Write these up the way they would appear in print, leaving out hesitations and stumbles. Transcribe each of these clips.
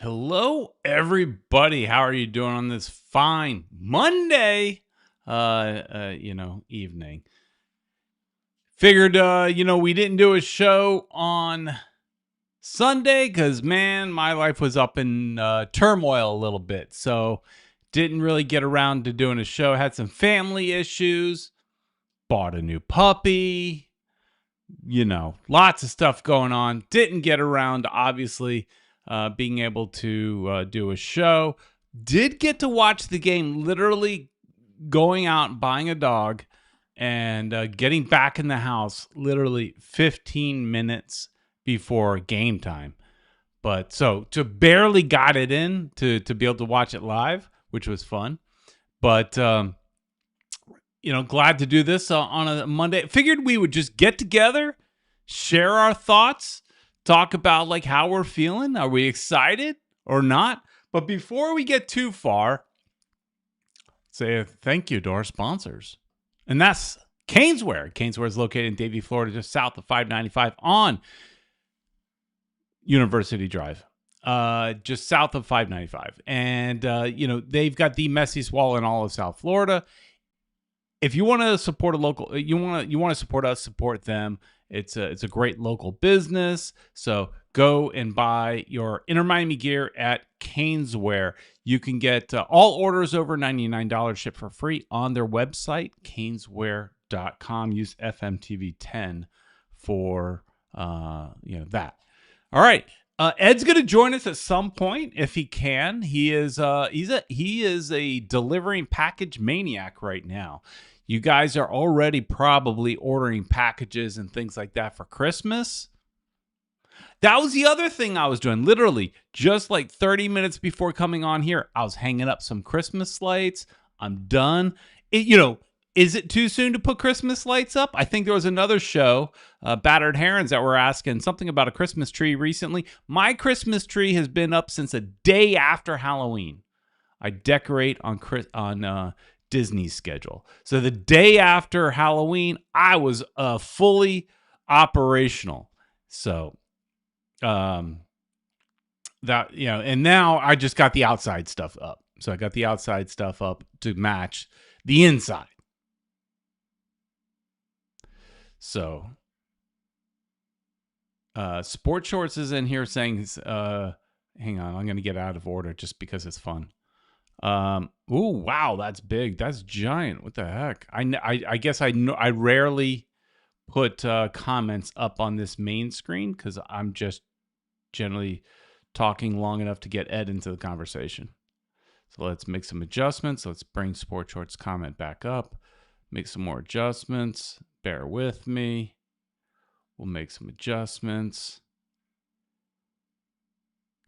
Hello, everybody. How are you doing on this fine Monday, evening? Figured, we didn't do a show on Sunday because, man, my life was up in turmoil a little bit. So didn't really get around to doing a show. Had some family issues, bought a new puppy, lots of stuff going on. Didn't get around to obviously being able to do a show. Did get to watch the game, literally going out and buying a dog and getting back in the house literally 15 minutes before game time. But so to barely got it in to be able to watch it live, which was fun. But glad to do this on a Monday. Figured we would just get together, share our thoughts, talk about like how we're feeling. Are we excited or not? But before we get too far, say a thank you to our sponsors. And that's Caneswear. Caneswear is located in Davie, Florida, just south of 595 on University Drive. Just south of 595. And they've got the messiest wall in all of South Florida. If you want to support a local, you want to support us, support them. It's a great local business. So go and buy your Inter Miami gear at Caneswear. You can get all orders over $99 shipped for free on their website, caneswear.com. Use FMTV10 for that. All right. Ed's going to join us at some point if he can. He is a delivering package maniac right now. You guys are already probably ordering packages and things like that for Christmas. That was the other thing I was doing. Literally, just like 30 minutes before coming on here, I was hanging up some Christmas lights. I'm done. Is it too soon to put Christmas lights up? I think there was another show, Battered Herons, that were asking something about a Christmas tree recently. My Christmas tree has been up since a day after Halloween. I decorate on Disney's schedule. So the day after Halloween, I was fully operational. So and now I just got the outside stuff up. So I got the outside stuff up to match the inside. So Sport Shorts is in here saying, hang on, I'm going to get out of order just because it's fun. Wow, that's big. That's giant. What the heck? I guess I rarely put comments up on this main screen because I'm just generally talking long enough to get Ed into the conversation. So let's make some adjustments. Let's bring Sport Shorts comment back up. Make some more adjustments. Bear with me. We'll make some adjustments.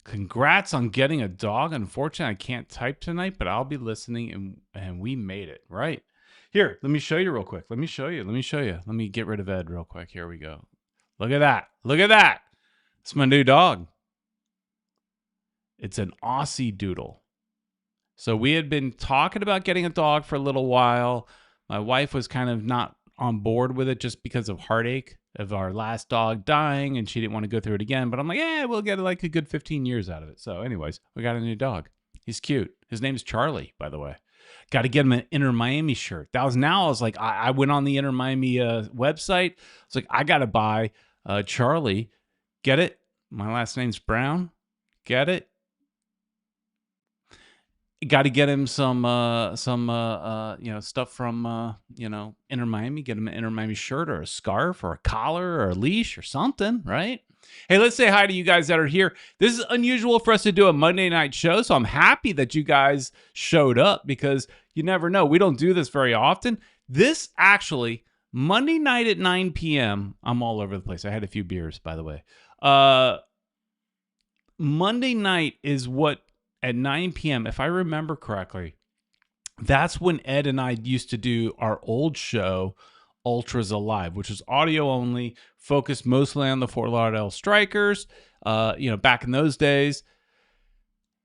Congrats on getting a dog. Unfortunately, I can't type tonight, but I'll be listening, and we made it, right? Here, let me show you real quick. Let me show you. Let me get rid of Ed real quick. Here we go. Look at that. Look at that. It's my new dog. It's an Aussie Doodle. So we had been talking about getting a dog for a little while. My wife was kind of not on board with it just because of heartache of our last dog dying, and she didn't want to go through it again. But I'm like, yeah, we'll get like a good 15 years out of it. So anyways, we got a new dog. He's cute. His name's Charlie, by the way. Got to get him an Inter Miami shirt. I was like, I went on the Inter Miami website. It's like, I got to buy Charlie. Get it? My last name's Brown. Get it? Got to get him some stuff from Inter Miami. Get him an Inter Miami shirt or a scarf or a collar or a leash or something, right? Hey, let's say hi to you guys that are here. This is unusual for us to do a Monday night show, so I'm happy that you guys showed up because you never know. We don't do this very often. This actually, Monday night at 9 p.m., I'm all over the place. I had a few beers, by the way. Monday night is what, at 9 p.m., if I remember correctly, that's when Ed and I used to do our old show, Ultras Alive, which was audio only, focused mostly on the Fort Lauderdale Strikers, back in those days.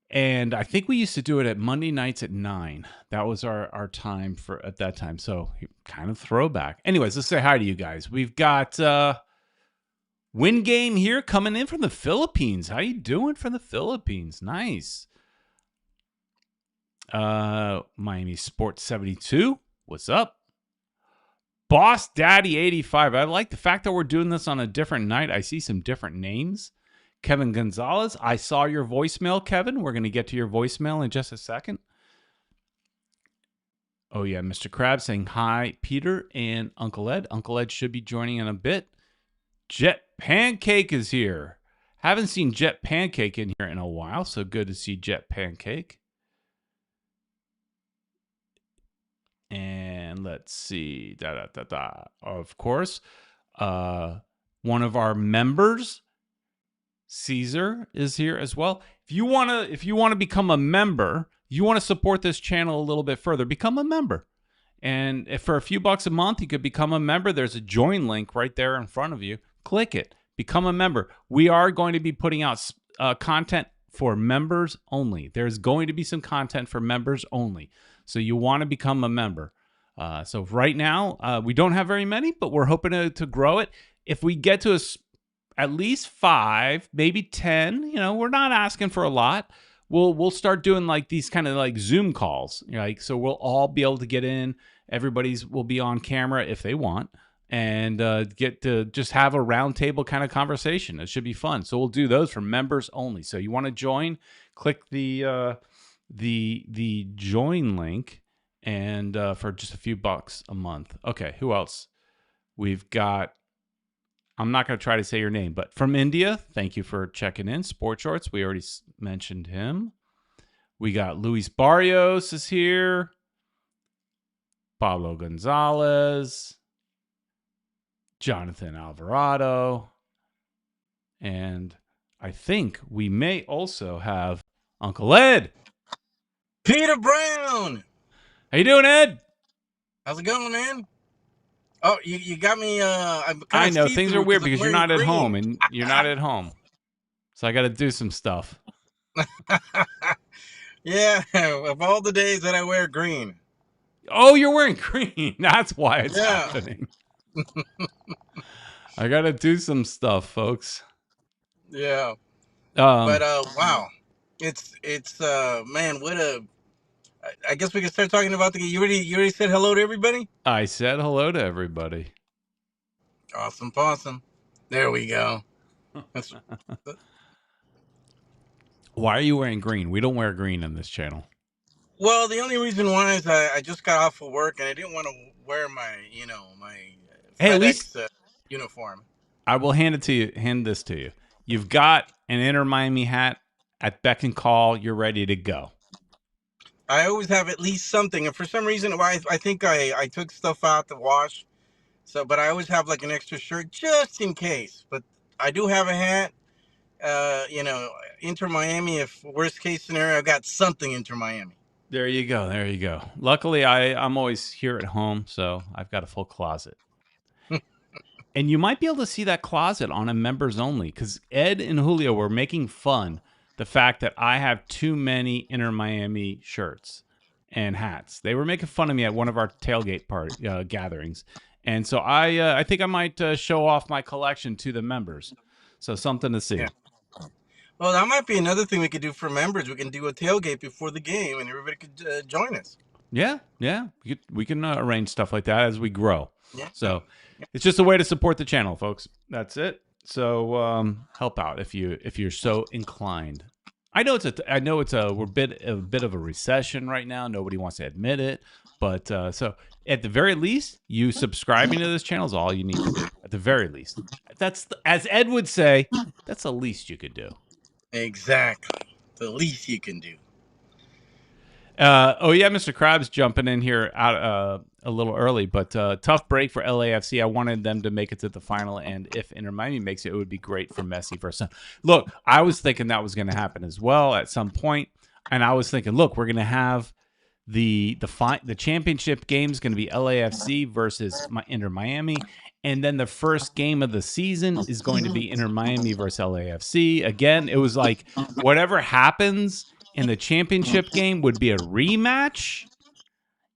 And I think we used to do it at Monday nights at 9. That was our time at that time. So kind of throwback. Anyways, let's say hi to you guys. We've got Win game here coming in from the Philippines. How you doing from the Philippines? Nice. Miami Sports 72. What's up? Boss Daddy 85. I like the fact that we're doing this on a different night. I see some different names. Kevin Gonzalez. I saw your voicemail, Kevin. We're going to get to your voicemail in just a second. Oh, yeah. Mr. Krabs saying hi, Peter and Uncle Ed. Uncle Ed should be joining in a bit. Jet Pancake is here. Haven't seen Jet Pancake in here in a while, so good to see Jet Pancake. And let's see. Of course, one of our members, Caesar, is here as well. If you wanna become a member, you want to support this channel a little bit further, become a member. And if for a few bucks a month, you could become a member. There's a join link right there in front of you. Click it. Become a member. We are going to be putting out content for members only. There's going to be some content for members only. So you want to become a member. So right now, we don't have very many, but we're hoping to grow it. If we get to at least 5, maybe 10, we're not asking for a lot. We'll start doing like these kind of like Zoom calls, so we'll all be able to get in. Everybody's will be on camera if they want, and get to just have a round table kind of conversation. It should be fun. So we'll do those for members only. So you want to join? Click the join link, and for just a few bucks a month. Okay, who else? We've got. I'm not going to try to say your name, but from India, thank you for checking in. Sport Shorts, we already mentioned him. We got Luis Barrios is here. Pablo Gonzalez. Jonathan Alvarado. And I think we may also have Uncle Ed. Peter Brown. How you doing, Ed? How's it going, man? Oh, you got me. I know things are weird because you're not at home, and you're not at home, so I got to do some stuff. Yeah, of all the days that I wear green. Oh, you're wearing green. That's why it's happening. I got to do some stuff, folks. Yeah. But wow, it's man, what a. I guess we can start talking about the. You already said hello to everybody? I said hello to everybody. Awesome, possum. There we go. Why are you wearing green? We don't wear green on this channel. Well, the only reason why is I just got off of work and I didn't want to wear my FedEx, at least uniform. I will hand this to you. You've got an Inter Miami hat at beck and call. You're ready to go. I always have at least something, and for some reason, I think I took stuff out to wash, but I always have like an extra shirt just in case. But I do have a hat, Inter Miami. If worst case scenario, I've got something Inter Miami. There you go. Luckily, I'm always here at home, so I've got a full closet. And you might be able to see that closet on a members only, because Ed and Julio were making fun the fact that I have too many Inter Miami shirts and hats. They were making fun of me at one of our tailgate gatherings. And so I think I might show off my collection to the members. So something to see. Yeah. Well, that might be another thing we could do for members. We can do a tailgate before the game and everybody could join us. Yeah. We can arrange stuff like that as we grow. Yeah. So it's just a way to support the channel, folks. That's it. So help out if you're so inclined. I know we're a bit of a recession right now. Nobody wants to admit it, but so at the very least, you subscribing to this channel is all you need to do. At the very least, that's as Ed would say, that's the least you could do. Exactly, the least you can do. Oh yeah, Mr. Krabs jumping in here out a little early, but tough break for LAFC. I wanted them to make it to the final, and if Inter Miami makes it, it would be great for Messi for son. Look, I was thinking that was going to happen as well at some point, and I was thinking, look, we're going to have the championship game is going to be LAFC versus Inter Miami, and then the first game of the season is going to be Inter Miami versus LAFC. Again, it was like whatever happens in the championship game would be a rematch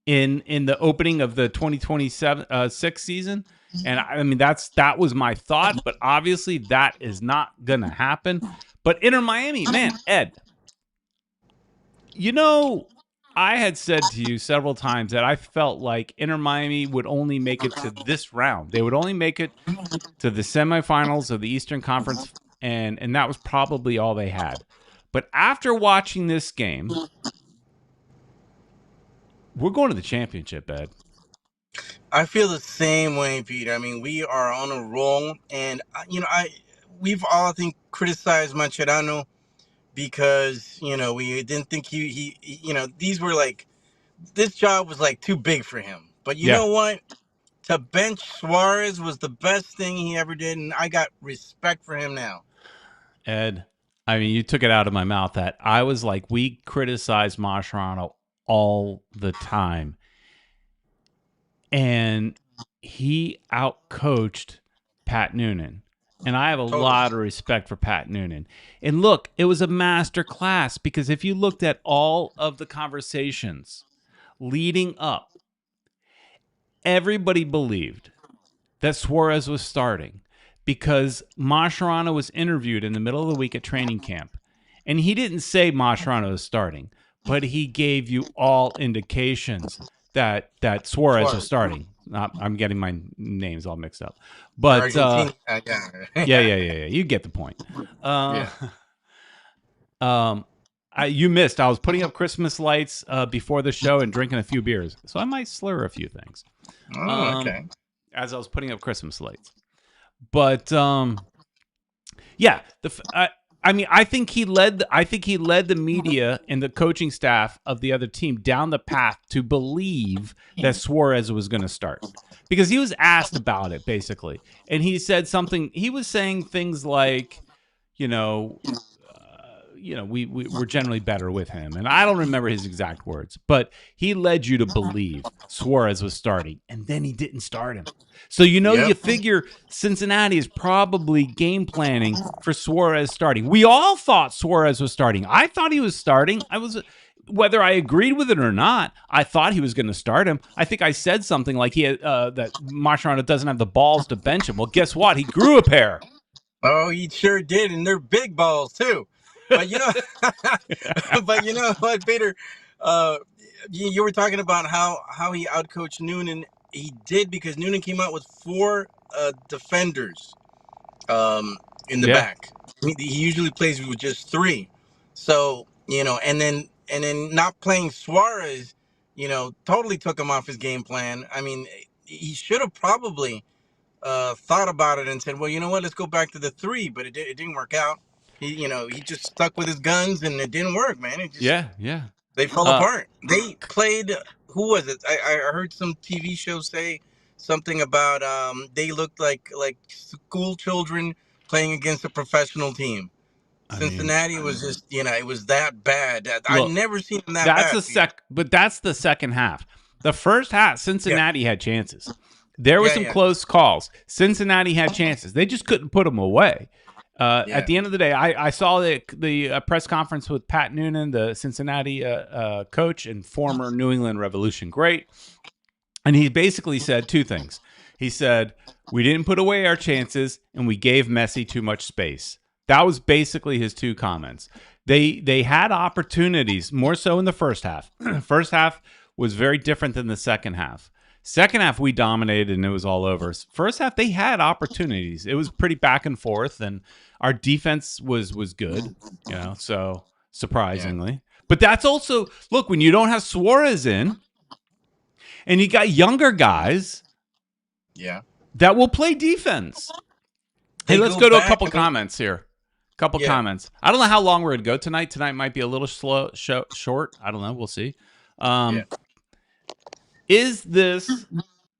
in the opening of the 2026 season. And I mean, that was my thought, but obviously that is not going to happen. But Inter Miami, man, Ed, you know, I had said to you several times that I felt like Inter Miami would only make it to this round. They would only make it to the semifinals of the Eastern Conference, and that was probably all they had. But after watching this game, we're going to the championship, Ed. I feel the same way, Peter. I mean, we are on a roll, and we've all, I think, criticized Mascherano because we didn't think these were like this job was like too big for him. But you Yeah, know what? To bench Suarez was the best thing he ever did, and I got respect for him now. Ed. I mean, you took it out of my mouth that I was like, we criticize Mascherano all the time. And he outcoached Pat Noonan. And I have a Totally. lot of respect for Pat Noonan. And look, it was a master class because if you looked at all of the conversations leading up, everybody believed that Suarez was starting because Mascherano was interviewed in the middle of the week at training camp. And he didn't say Mascherano was starting, but he gave you all indications that Suarez was starting. I'm getting my names all mixed up, but Argentina, yeah. You get the point. yeah. You missed. I was putting up Christmas lights before the show and drinking a few beers, so I might slur a few things. Oh, okay. As I was putting up Christmas lights, but yeah, I mean, I think he led the media and the coaching staff of the other team down the path to believe that Suarez was going to start because he was asked about it basically, and he said something. He was saying things like, you know, we're generally better with him, and I don't remember his exact words, but he led you to believe Suarez was starting, and then he didn't start him. So you figure Cincinnati is probably game planning for Suarez starting. We all thought Suarez was starting. I thought he was starting. Whether I agreed with it or not, I thought he was going to start him. I think I said something like that Mascherano doesn't have the balls to bench him. Well, guess what? He grew a pair. Oh, he sure did, and they're big balls too. But but you know what, Peter? Uh, you were talking about how he outcoached Noonan. He did because Noonan came out with four defenders in the Yeah. back. He usually plays with just three. So and then not playing Suarez, totally took him off his game plan. I mean, he should have probably thought about it and said, well, you know what, let's go back to the three, but it didn't work out. He just stuck with his guns and it didn't work, man. Yeah. They fell apart. They played, who was it? I heard some TV show say something about they looked like school children playing against a professional team. I mean, Cincinnati was just, it was that bad. I've look, never seen them that bad. but that's the second half. The first half, Yeah, Cincinnati had chances. There were yeah, some yeah, close calls. Cincinnati had chances. They just couldn't put them away. At yeah, the end of the day, I saw the press conference with Pat Noonan, the Cincinnati coach and former New England Revolution great. And he basically said two things. He said, we didn't put away our chances and we gave Messi too much space. That was basically his two comments. They had opportunities, more so in the first half. First half was very different than the second half. Second half, we dominated and it was all over. First half, they had opportunities. It was pretty back and forth, and our defense was good, so yeah, surprisingly. But that's also, look, when you don't have Suarez in and you got younger guys yeah. that will play defense. Hey, They let's go go to a back. couple I mean, comments here. Couple yeah. comments. I don't know how long we're going to go tonight. Tonight might be a little short. I don't know. We'll see. Yeah. Is this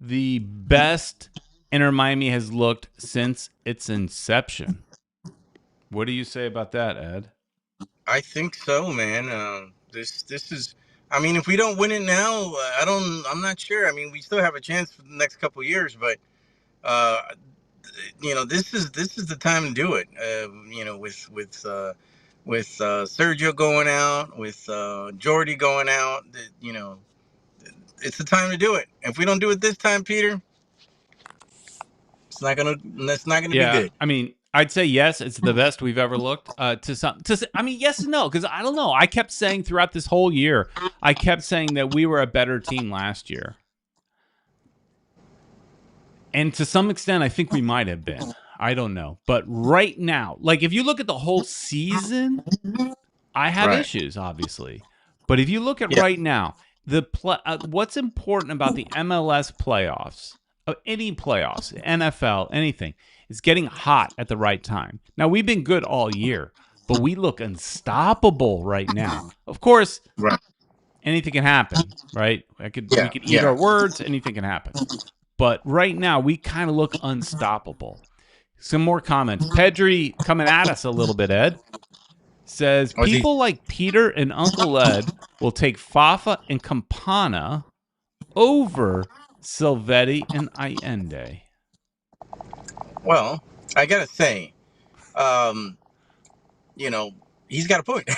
the best Inter Miami has looked since its inception? What do you say about that, Ed? I think so, man. This is. I mean, if we don't win it now, I'm not sure. I mean, we still have a chance for the next couple of years, but uh, this is the time to do it. With Sergio going out, with Jordy going out, it's the time to do it. If we don't do it this time, Peter, That's not gonna be Yeah, good. I mean, I'd say yes. It's the best we've ever looked. I mean, yes and no, because I don't know. I kept saying throughout this whole year, I kept saying that we were a better team last year, and to some extent, I think we might have been. I don't know, but right now, like if you look at the whole season, I have Right. issues, obviously, but if you look at Yeah. right now, what's important about the MLS playoffs, any playoffs, NFL, anything, is getting hot at the right time. Now we've been good all year, but we look unstoppable right now. Of course, Right. anything can happen, right? We Yeah. could eat Yeah. our words, anything can happen. But right now, we kind of look unstoppable. Some more comments. Pedri coming at us a little bit, Ed. Says Was he? people like Peter and Uncle Ed will take Fafa and Campana over Silvetti and Allende. Well, I gotta say, um, you know, he's got a point.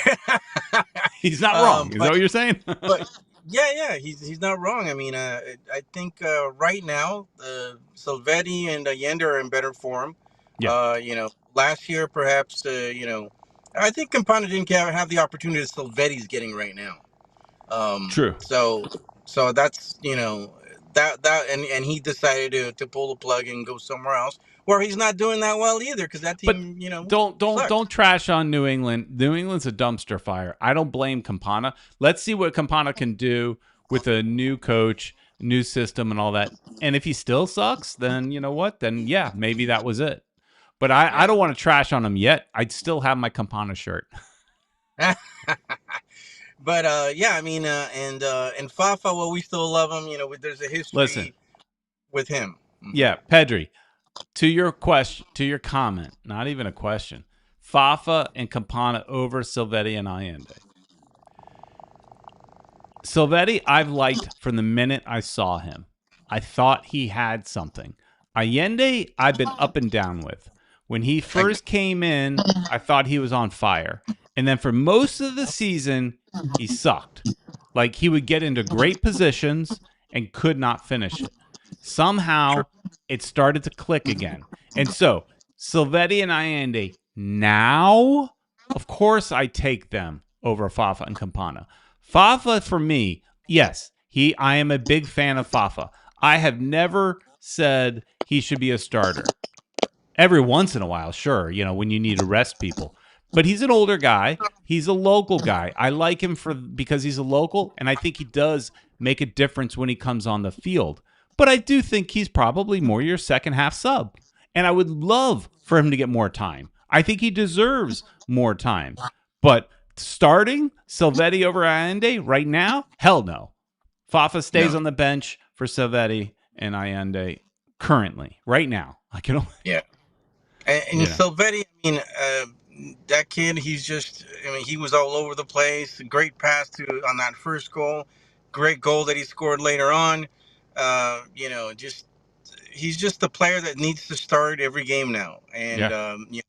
He's not wrong. Is that But what you're saying? but yeah, he's not wrong. I mean, I think right now, Silvetti and Allende are in better form. Yeah, Last year perhaps, I think Campana didn't have the opportunity that Silvetti's getting right now. true. So that's and he decided to pull the plug and go somewhere else where he's not doing that well either because that But team don't sucks. trash on New England. New England's a dumpster fire. I don't blame Campana. Let's see what Campana can do with a new coach, new system, and all that. And if he still sucks, then you know what? Then yeah, maybe that was it. But I Yeah. don't want to trash on him yet. I'd still have my Campana shirt. But yeah, I mean, and Fafa, well, we still love him. There's a Listen, history with him. yeah, Pedri, to your question, to your comment, not even a question. Fafa and Campana over Silvetti and Allende. Silvetti, I've liked from the minute I saw him. I thought he had something. Allende, I've been up and down with. When he I, first came in, I thought he was on fire. And then for most of the season, he sucked. Like he would get into great positions and could not finish it. Somehow, it started to click again. And so, Silvetti and Allende, now, of course, I take them over Fafa and Campana. Fafa for me, yes, I am a big fan of Fafa. I have never said he should be a starter. Every once in a while, sure, when you need to rest people. But he's an older guy. He's a local guy. I like him because he's a local, and I think he does make a difference when he comes on the field. But I do think he's probably more your second half sub. And I would love for him to get more time. I think he deserves more time. But starting Silvetti over Allende right now, hell no. Fafa stays no, on the bench for Silvetti and Allende currently, right now. I can only, yeah, and you know. Silvetti, I mean, that kid, I mean, he was all over the place. Great pass on that first goal, great goal that he scored later on. Just he's just the player that needs to start every game now. And Yeah.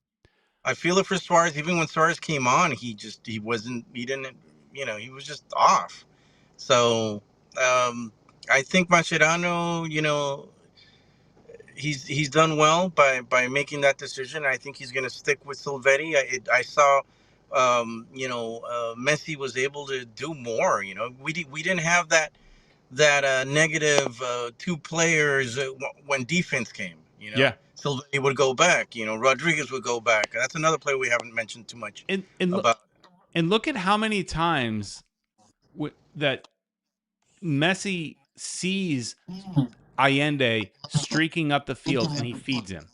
I feel it for Suarez. Even when Suarez came on, he didn't, he was just off. So I think Mascherano, he's done well by making that decision. I think he's going to stick with Silvetti. I saw, Messi was able to do more. We didn't have that negative two players when defense came. Yeah. Silvetti would go back. Rodriguez would go back. That's another player we haven't mentioned too much And and about. and look at how many times that Messi sees Allende streaking up the field and he feeds him.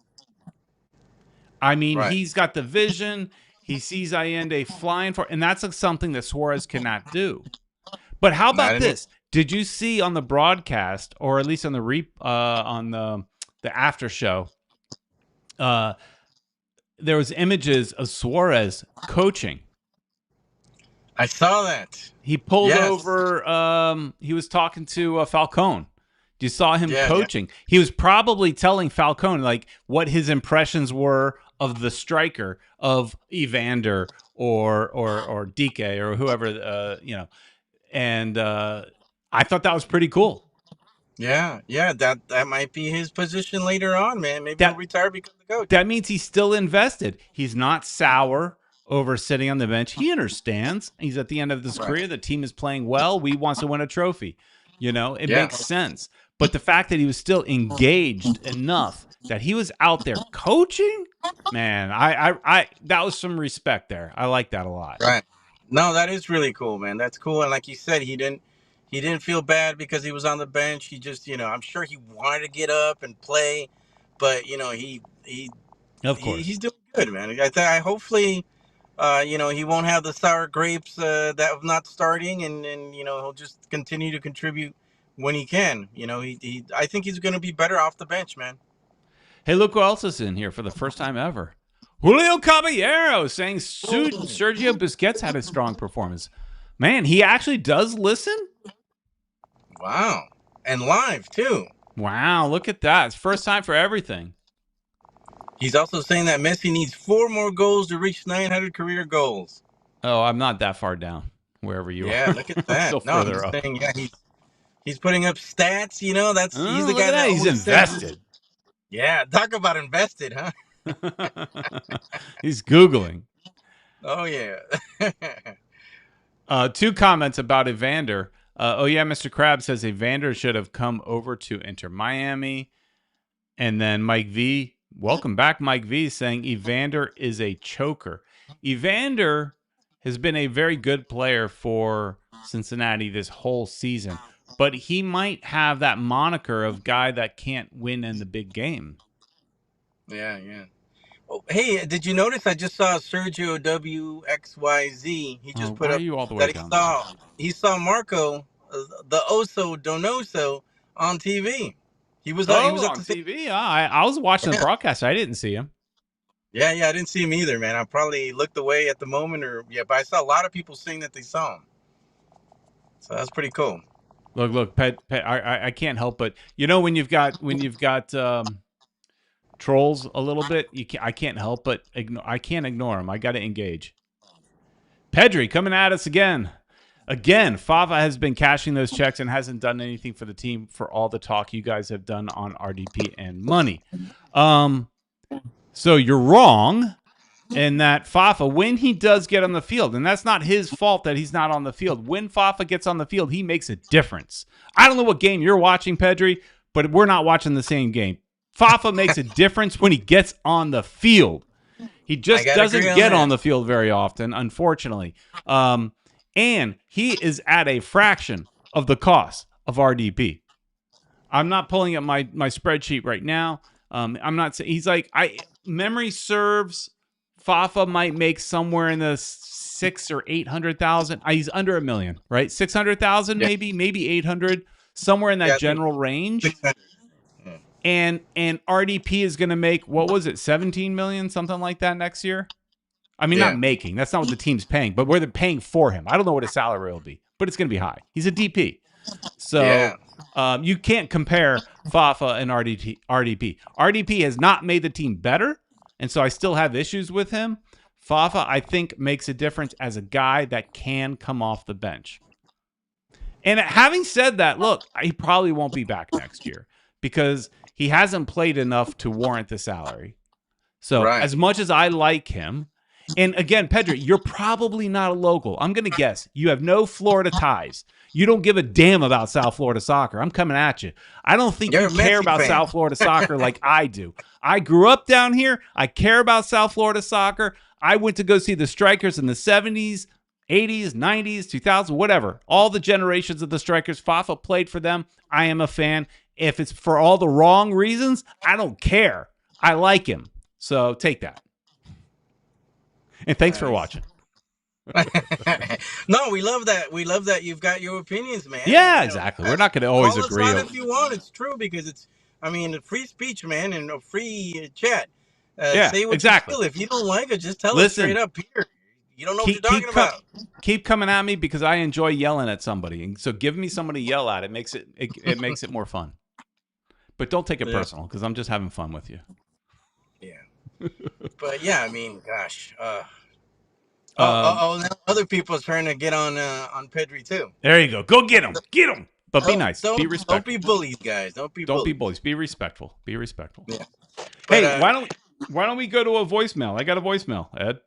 I mean, Right. he's got the vision. He sees Allende flying and that's something that Suarez cannot do. But how Not about any. this? Did you see on the broadcast, or at least on the after show? There was images of Suarez coaching. I saw that. He pulled Yes. over. He was talking to Falcone. You saw him Yeah. Yeah. coaching. He was probably telling Falcone like what his impressions were of the striker of Evander or Dike or whoever. And I thought that was pretty cool. Yeah, yeah, that might be his position later on, man. Maybe he'll That retire, become the coach. that means he's still invested. He's not sour over sitting on the bench. He understands. He's at the end of his Right. career. The team is playing well. We wants to win a trophy. It Yeah. makes sense. But the fact that he was still engaged enough that he was out there coaching, man, I that was some respect there. I like that a lot. Right. No, that is really cool, man. That's cool. And like you said, he didn't feel bad because he was on the bench. He just, I'm sure he wanted to get up and play, but Of course. he's doing good, man. I hopefully, he won't have the sour grapes that of not starting, and he'll just continue to contribute when he can. I think he's going to be better off the bench, man. Hey, look who else is in here for the first time ever. Julio Caballero saying Sergio Busquets had a strong performance. Man, he actually does listen? Wow. And live too. Wow, look at that. It's first time for everything. He's also saying that Messi needs 4 more goals to reach 900 career goals. Oh, I'm not that far down, wherever you Yeah, are. look at I'm still that. No, I'm further just up. saying, yeah, he's putting up stats. He's Oh, the look guy at that. that He's always says, invested. yeah, talk about invested, huh? He's Googling. Oh yeah. 2 comments about Evander. Oh, yeah, Mr. Krabs says Evander should have come over to Inter Miami. And then Mike V, welcome back, Mike V, saying Evander is a choker. Evander has been a very good player for Cincinnati this whole season, but he might have that moniker of guy that can't win in the big game. Yeah, yeah. Oh, hey, did you notice? I just saw Sergio WXYZ. He just Why put are up you all the way that down there? he saw Marco, the Oso Donoso, on TV. He was Oh, at on the same. TV. I was watching the Yeah. broadcast. I didn't see him. Yeah, yeah, I didn't see him either, man. I probably looked away at the moment, or yeah, but I saw a lot of people saying that they saw him. So that's pretty cool. Look, Pet, I can't help but when you've got trolls a little bit, I can't help but I can't ignore them. I got to engage. Pedri coming at us again. Again, Fava has been cashing those checks and hasn't done anything for the team for all the talk you guys have done on RDP and money. So you're wrong in that Fafa, when he does get on the field, and that's not his fault that he's not on the field. When Fafa gets on the field, he makes a difference. I don't know what game you're watching, Pedri, but we're not watching the same game. Fafa makes a difference when he gets on the field. He just doesn't get on the field very often, unfortunately. And he is at a fraction of the cost of RDP. I'm not pulling up my spreadsheet right now. I'm not saying he's like memory serves. Fafa might make somewhere in the 600,000 or 800,000. He's under $1 million, right? 600,000, Yeah. maybe 800, somewhere in that general range. 600. And RDP is going to make, what was it, 17 million, something like that next year. I mean, not making. That's not what the team's paying, but where they're paying for him. I don't know what his salary will be, but it's going to be high. He's a DP. So you can't compare Fafa and RDP. RDP has not made the team better, and so I still have issues with him. Fafa, I think, makes a difference as a guy that can come off the bench. And having said that, look, he probably won't be back next year because he hasn't played enough to warrant the salary. So as much as I like him, and again, Pedro, you're probably not a local. I'm going to guess you have no Florida ties. You don't give a damn about South Florida soccer. I'm coming at you. I don't think you care about South Florida soccer like I do. I grew up down here. I care about South Florida soccer. I went to go see the Strikers in the 70s, 80s, 90s, 2000s, whatever. All the generations of the Strikers. Fafa played for them. I am a fan. If it's for all the wrong reasons, I don't care. I like him. So take that. And thanks for watching. No, we love that. We love that you've got your opinions, man. Yeah, exactly. We're not going to always agree. Call us out if you want. It's true because it's, free speech, man, and a free chat. Say what you feel. If you don't like it, just tell us straight up here. You don't know what you're talking about. Keep coming at me because I enjoy yelling at somebody. And so give me somebody to yell at. It makes it more fun. But don't take it personal because I'm just having fun with you. Yeah. But yeah, gosh. Now other people are trying to get on Pedri too. There you go. Go get him. Get him. But be nice. Be Don't be respectful. bullies, guys. Don't be Don't be bullies. bullies. Be respectful. Be respectful. Yeah. But Hey, why don't we go to a voicemail? I got a voicemail, Ed.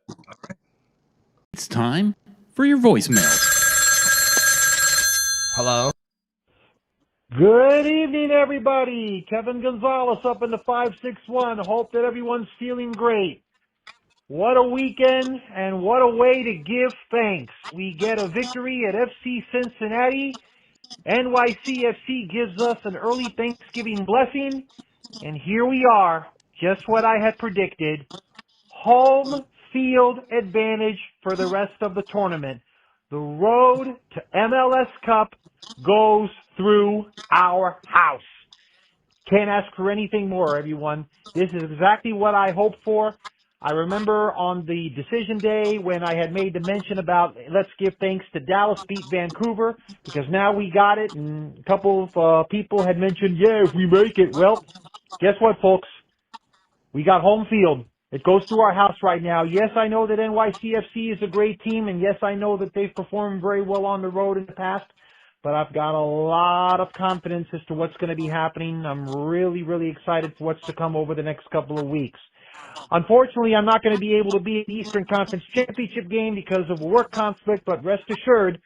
It's time for your voicemail. Hello? Good evening, everybody. Kevin Gonzalez up in the 561. Hope that everyone's feeling great. What a weekend and what a way to give thanks. We get a victory at FC Cincinnati. NYCFC gives us an early Thanksgiving blessing. And here we are, just what I had predicted. Home field advantage for the rest of the tournament. The road to MLS Cup goes through our house. Can't ask for anything more, everyone. This is exactly what I hoped for. I remember on the decision day when I had made the mention about let's give thanks to Dallas beat Vancouver because now we got it, and a couple of people had mentioned, yeah, if we make it. Well, guess what, folks? We got home field. It goes through our house right now. Yes, I know that NYCFC is a great team, and yes, I know that they've performed very well on the road in the past, but I've got a lot of confidence as to what's going to be happening. I'm really, really excited for what's to come over the next couple of weeks. Unfortunately, I'm not going to be able to be at the Eastern Conference Championship game because of a work conflict, but rest assured,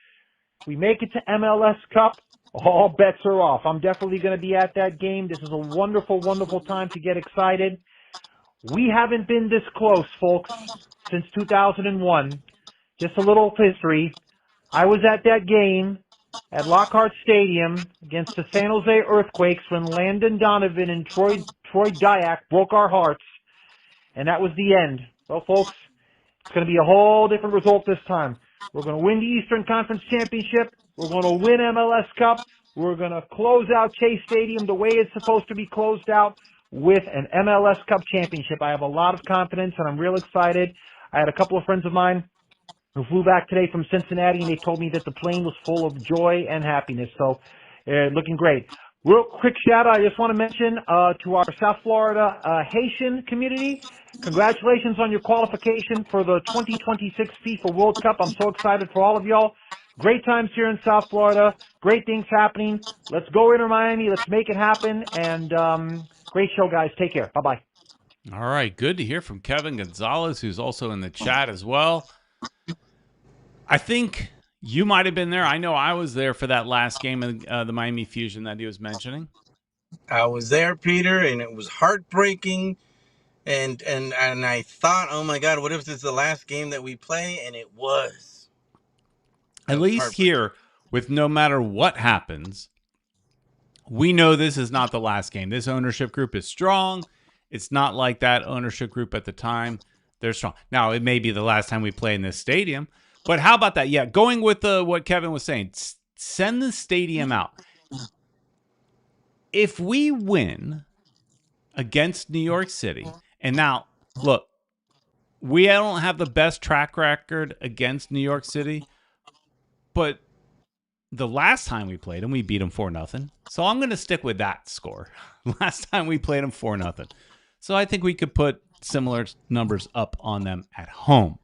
we make it to MLS Cup, all bets are off. I'm definitely going to be at that game. This is a wonderful, wonderful time to get excited. We haven't been this close, folks, since 2001. Just a little history. I was at that game at Lockhart Stadium against the San Jose Earthquakes when Landon Donovan and Troy Dyack broke our hearts, and that was the end. Well, folks, it's going to be a whole different result this time. We're going to win the Eastern Conference Championship. We're going to win MLS Cup. We're going to close out Chase Stadium the way it's supposed to be closed out with an MLS Cup championship. I have a lot of confidence, and I'm real excited. I had a couple of friends of mine who flew back today from Cincinnati, and they told me that the plane was full of joy and happiness. So, looking great. Real quick shout out, I just want to mention to our South Florida Haitian community, congratulations on your qualification for the 2026 FIFA World Cup. I'm so excited for all of y'all. Great times here in South Florida. Great things happening. Let's go Inter Miami. Let's make it happen. And great show, guys. Take care. Bye-bye. All right. Good to hear from Kevin Gonzalez, who's also in the chat as well. I think you might have been there. I know I was there for that last game of the Miami Fusion that he was mentioning. I was there, Peter, and it was heartbreaking. And I thought, oh my God, what if this is the last game that we play? And it was. At least here, with no matter what happens, we know this is not the last game. This ownership group is strong. It's not like that ownership group at the time. They're strong. Now, it may be the last time we play in this stadium, but how about that? Yeah, going with what Kevin was saying, send the stadium out. If we win against New York City, and now, look, we don't have the best track record against New York City, but the last time we played them, we beat them 4-0. So I'm going to stick with that score. Last time we played them 4-0. So I think we could put similar numbers up on them at home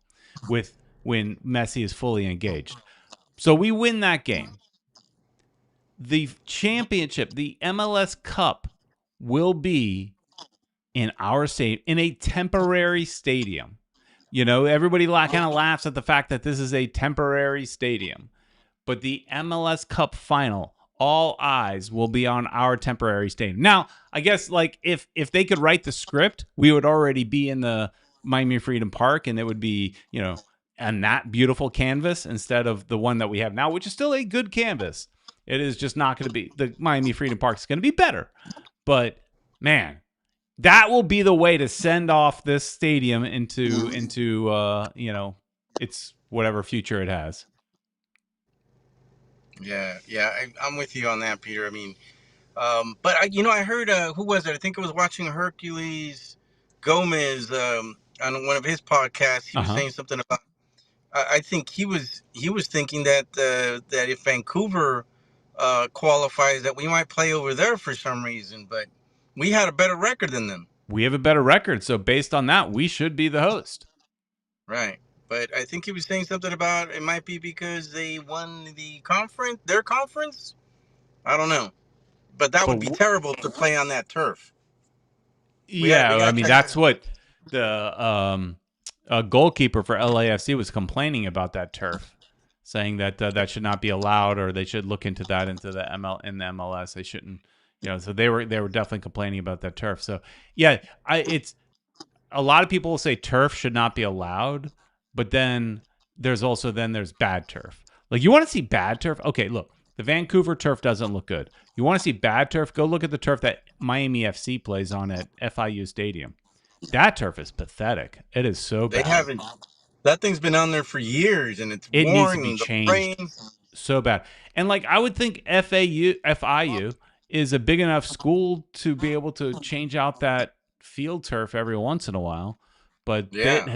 with when Messi is fully engaged. So we win that game. The championship, the MLS Cup, will be in our state, in a temporary stadium. You know, everybody kind of laughs at the fact that this is a temporary stadium. But the MLS Cup final, all eyes will be on our temporary stadium. Now, I guess like if they could write the script, we would already be in the Miami Freedom Park, and it would be, you know, on that beautiful canvas instead of the one that we have now, which is still a good canvas. It is just not going to be, the Miami Freedom Park is going to be better. But man, that will be the way to send off this stadium into you know, it's whatever future it has. Yeah, I'm with you on that, Peter. I mean, but I heard who was it? I think I was watching Hercules Gomez on one of his podcasts. He was saying something about. I think he was thinking that that if Vancouver qualifies, that we might play over there for some reason. But we had a better record than them. We have a better record, so based on that, we should be the host. Right. But I think he was saying something about it might be because they won their conference. I don't know, but that would be But terrible to play on that turf. We yeah, I gotta mean check that that's out. what the goalkeeper for LAFC was complaining about that turf, saying that that should not be allowed, or they should look into that into the in the MLS. They shouldn't, So they were definitely complaining about that turf. So yeah, it's a lot of people will say turf should not be allowed, but then there's bad turf. Like you want to see bad turf? Okay, look, the Vancouver turf doesn't look good. You want to see bad turf? Go look at the turf that Miami FC plays on at FIU Stadium. That turf is pathetic. It is so They bad. haven't. That thing's been on there for years, and it's It needs to worn, be and the changed frame. so bad. And like I would think FIU is a big enough school to be able to change out that field turf every once in a while, but Yeah,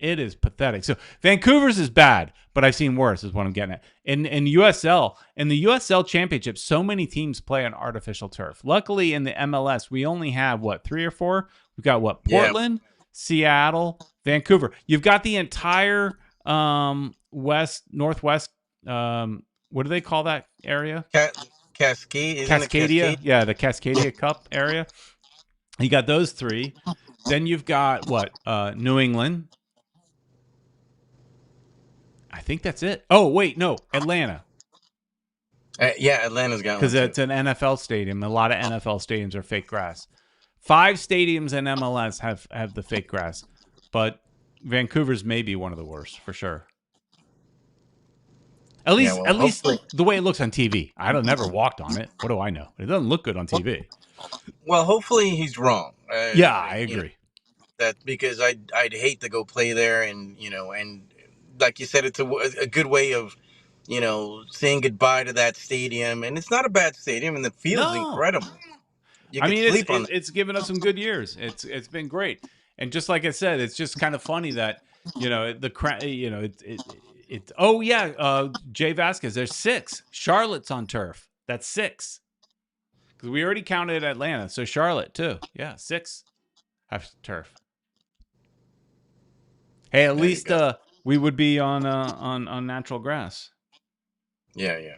it is pathetic. So Vancouver's is bad, but I've seen worse is what I'm getting at. In the USL championship, so many teams play on artificial turf. Luckily in the MLS, we only have what, 3 or 4? We've got what, yeah. Portland, Seattle, Vancouver. You've got the entire northwest what do they call that area? Cascade, isn't it Cascadia. Cascade? Yeah, the Cascadia Cup area. You got those 3. Then you've got what? New England. I think that's it. Oh, wait, no, Atlanta. Yeah, Atlanta's got one Because too. it's an NFL stadium. A lot of NFL stadiums are fake grass. 5 stadiums in MLS have the fake grass. But Vancouver's may be one of the worst for sure. At Yeah, least, well, at least hopefully. the way it looks on TV. I don't never walked on it. What do I know? It doesn't look good on TV. Well, hopefully he's wrong. Yeah, I You know, agree. that because I'd hate to go play there, and and like you said, it's a good way of saying goodbye to that stadium, and it's not a bad stadium, and the field's No, incredible. You I could mean sleep on it. it's given us some good years. It's been great, and just like I said, it's just kind of funny that it. Oh yeah, Jay Vasquez. There's 6. Charlotte's on turf. That's 6 because we already counted Atlanta, so Charlotte too. Yeah, 6 have turf. Hey, at There you least go. we would be on natural grass. Yeah, yeah.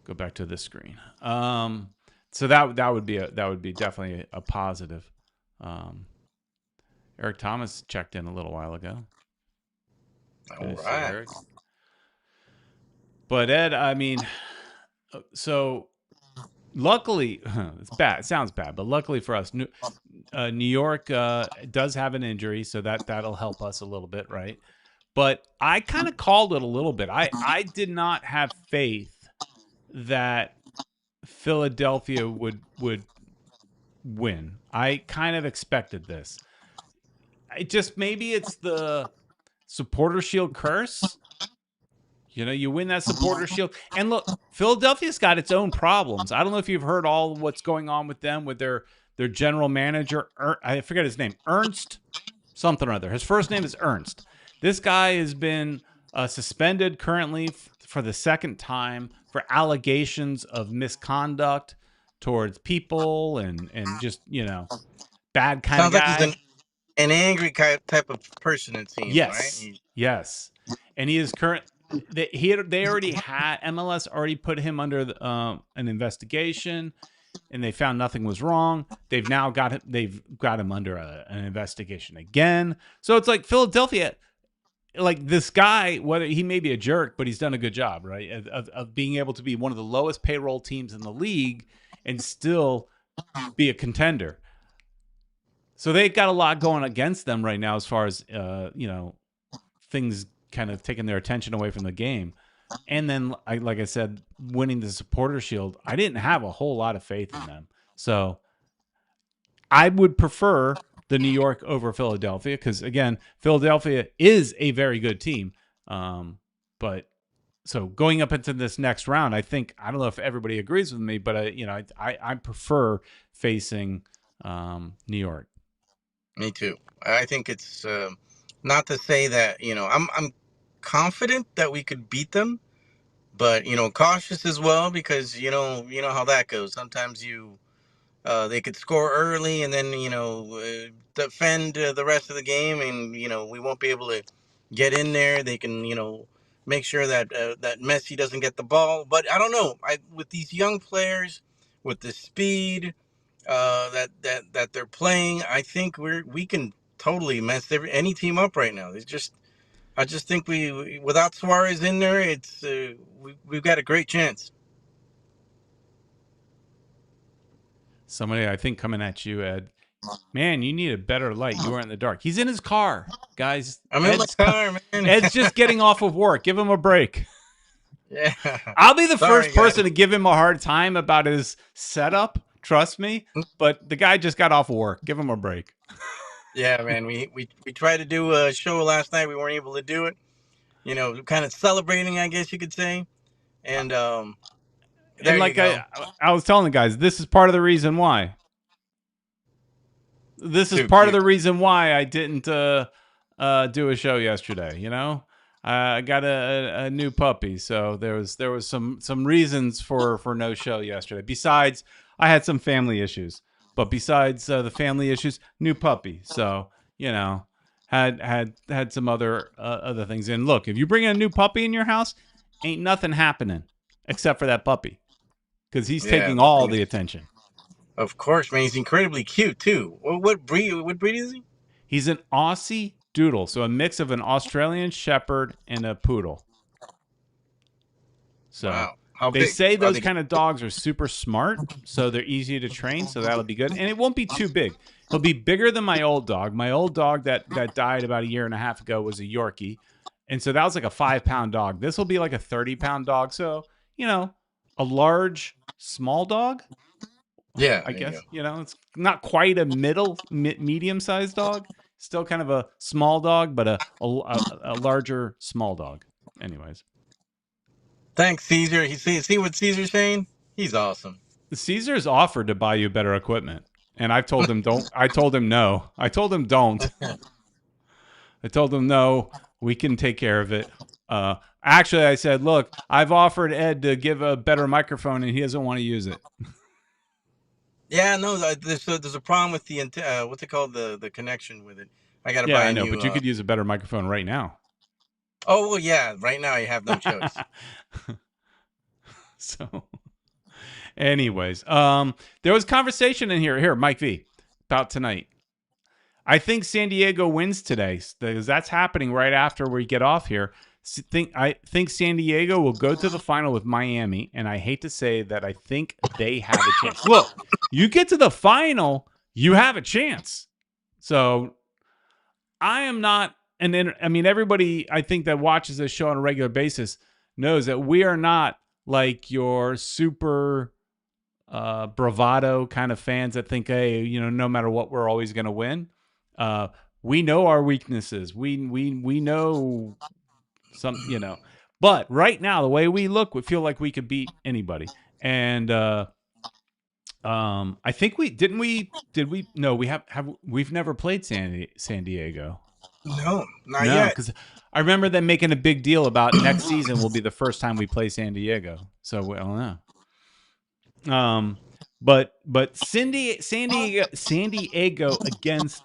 Go back to this screen. So that would be definitely a positive. Eric Thomas checked in a little while ago. All Good to see right. Eric. But Ed, I mean, so luckily, it's bad. It sounds bad, but luckily for us, New York does have an injury, so that'll help us a little bit, right? But I kind of called it a little bit. I did not have faith that Philadelphia would win. I kind of expected this. Maybe it's the supporter shield curse. You win that supporter shield. And look, Philadelphia's got its own problems. I don't know if you've heard all what's going on with them with their general manager. I forget his name. Ernst something or other. His first name is Ernst. This guy has been suspended currently for the second time for allegations of misconduct towards people and just bad kind of Sounds like he's guy. an angry type of person. It seems, Yes, right? yes, and he is current. They already had MLS already put him under an investigation, and they found nothing was wrong. They've now got him. They've got him under an investigation again. So it's like Philadelphia. Like this guy, whether he may be a jerk, but he's done a good job, right? Of being able to be one of the lowest payroll teams in the league and still be a contender. So they've got a lot going against them right now as far as, things kind of taking their attention away from the game. And then, like I said, winning the supporter shield, I didn't have a whole lot of faith in them. So I would prefer the New York over Philadelphia because, again, Philadelphia is a very good team. But so going up into this next round, I don't know if everybody agrees with me, but I prefer facing New York. Me too. I think it's not to say that I'm confident that we could beat them, but cautious as well because you know how that goes. Sometimes they could score early and then defend the rest of the game, and we won't be able to get in there. They can make sure that that Messi doesn't get the ball. But I don't know. With these young players, with the speed that they're playing, I think we can totally mess any team up right now. It's just I just think we without Suarez in there, it's we've got a great chance. Somebody, I think, coming at you, Ed. Man, you need a better light. You are in the dark. He's in his car, guys. I'm in my car, man. Ed's just getting off of work. Give him a break. Yeah. I'll be the Sorry, first person guys. to give him a hard time about his setup. Trust me. But the guy just got off of work. Give him a break. Yeah, man. We tried to do a show last night. We weren't able to do it. You know, kind of celebrating, I guess you could say. And there And like you go. I was telling the guys, this is part of the reason why. This is Too part of cute. the reason why I didn't do a show yesterday. You know, I got a new puppy, so there was some reasons for no show yesterday. Besides, I had some family issues, but besides the family issues, new puppy. So you know, had some other things. And look, if you bring a new puppy in your house, ain't nothing happening except for that puppy, because he's taking all the attention. Of course, man. He's incredibly cute too. What breed? What breed is he? He's an Aussie Doodle, so a mix of an Australian Shepherd and a Poodle. So Wow. How they big? say Are those they- kind of dogs are super smart, so they're easy to train, so that'll be good. And it won't be too big. He'll be bigger than my old dog. My old dog that died about a year and a half ago was a Yorkie, and so that was like a 5-pound dog. This will be like a 30-pound dog, so, you know, a large, small dog. Yeah, I there you guess, go. you know, it's not quite a medium-sized dog. Still kind of a small dog, but a larger small dog. Anyways, Thanks, Caesar. You see what Caesar's saying? He's awesome. Caesar's offered to buy you better equipment, and I've told him don't. I told him no. I told him don't. I told him no. We can take care of it. Actually, I said, look, I've offered Ed to give a better microphone, and he doesn't want to use it. Yeah, no, there's a problem with the what's it called, the connection with it. I gotta Yeah, buy I a know, new. but you could use a better microphone right now. Oh well, yeah. Right now, you have no choice. So, anyways, there was conversation in here, Mike V, about tonight. I think San Diego wins today because that's happening right after we get off here. I think San Diego will go to the final with Miami, and I hate to say that I think they have a chance. Look, you get to the final, you have a chance. So I am not I mean, everybody I think that watches this show on a regular basis knows that we are not like your super bravado kind of fans that think, hey, you know, no matter what, we're always going to win. We know our weaknesses. We know some, you know, but right now, the way we look, we feel like we could beat anybody. And I think we've never played San Diego. No, not No, yet. because I remember them making a big deal about next season will be the first time we play San Diego. So I don't know. But San Diego against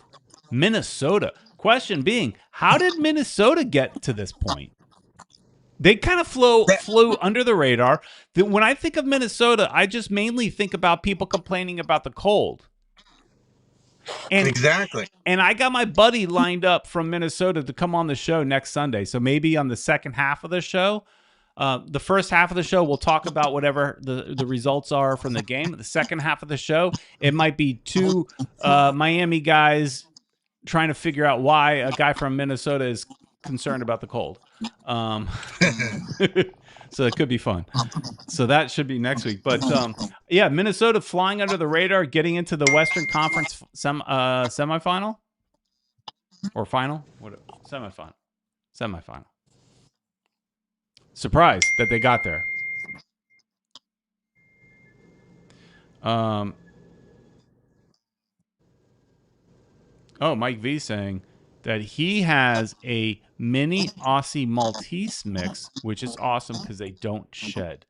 Minnesota. Question being, how did Minnesota get to this point? They kind of flew under the radar. When I think of Minnesota, I just mainly think about people complaining about the cold. And Exactly. And I got my buddy lined up from Minnesota to come on the show next Sunday. So maybe on the second half of the show, the first half of the show, we'll talk about whatever the results are from the game. The second half of the show, it might be two Miami guys trying to figure out why a guy from Minnesota is concerned about the cold. So it could be fun. So that should be next week. But yeah, Minnesota flying under the radar, getting into the Western Conference semifinal or final? What? Semifinal. Surprised that they got there. Mike V saying that he has a mini Aussie Maltese mix, which is awesome because they don't shed.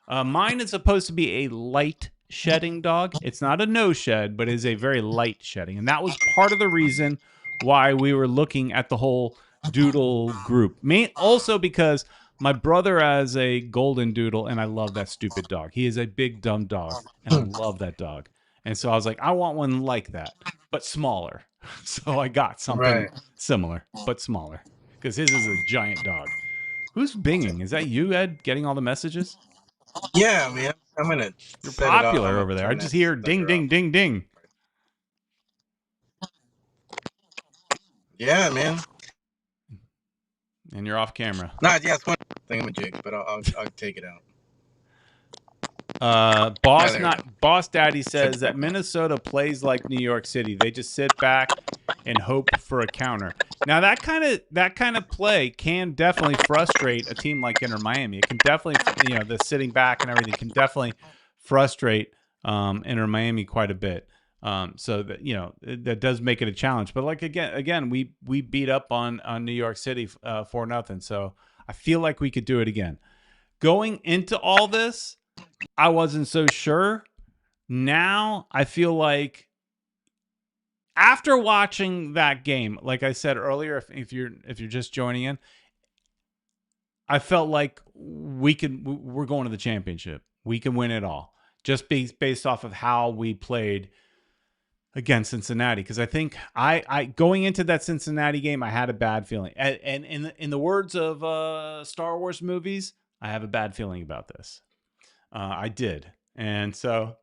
Mine is supposed to be a light shedding dog. It's not a no shed, but it is a very light shedding. And that was part of the reason why we were looking at the whole doodle group. Also because my brother has a golden doodle, and I love that stupid dog. He is a big dumb dog, and I love that dog. And so I was like, I want one like that, but smaller. So I got something Right. similar, but smaller, because his is a giant dog. Who's binging? Is that you, Ed, getting all the messages? Yeah, man. I'm gonna You're set it off. I'm popular gonna over there. I turn just that hear ding, sucker off. ding, ding, ding. Yeah, man. And you're off camera. Nah, yeah, it's one thingamajig, but I'll take it out. Boss Daddy says that Minnesota plays like New York City. They just sit back and hope for a counter. Now that kind of play can definitely frustrate a team like Inter Miami. It can definitely, the sitting back and everything can definitely frustrate Inter Miami quite a bit. So that that does make it a challenge. But like again, we beat up on New York City 4-0. So I feel like we could do it again. Going into all this, I wasn't so sure. Now I feel like after watching that game, like I said earlier, if you're just joining in, I felt like we're going to the championship. We can win it all, just based off of how we played against Cincinnati. Because I think I going into that Cincinnati game, I had a bad feeling. And in the words of Star Wars movies, I have a bad feeling about this. I did. And so